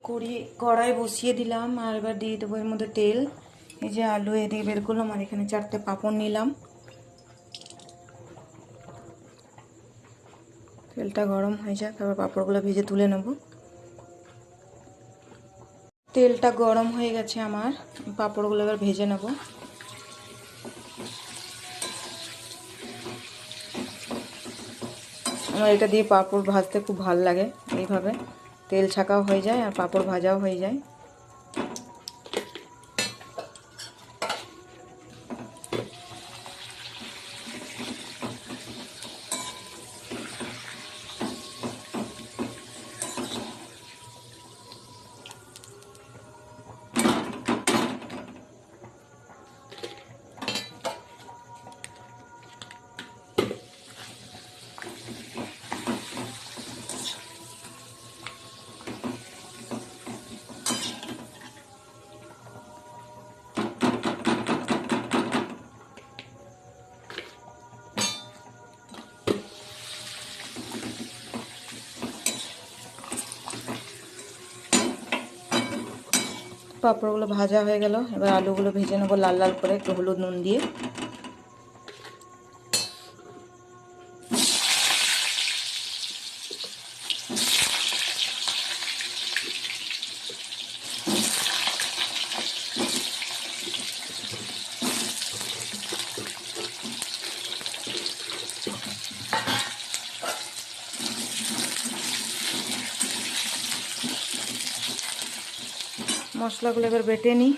কড়াই বসিয়ে দিলাম আর এবার দিয়ে দেবো এর মধ্যে তেল। এই যে আলু এদিকে বের করলাম আর এখানে 4টে পাঁপড় নিলাম। তেলটা গরম হয়ে যাক, তারপর পাঁপড়গুলো ভেজে তুলে নেব। তেলটা গরম হয়ে গেছে আমার, পাঁপড়গুলো এবার ভেজে নেব। আমার এটা দিয়ে পাঁপড় ভাজতে খুব ভালো লাগে, এইভাবে তেল ছাকাও হয়ে যায় আর পাঁপড় ভাজাও হয়ে যায়। পাঁপড়গুলো ভাজা হয়ে গেল, এবার আলুগুলো ভেজে নেবো লাল লাল করে, একটু হলুদ নুন দিয়ে। মশলাগুলো এবার বেটে নিই।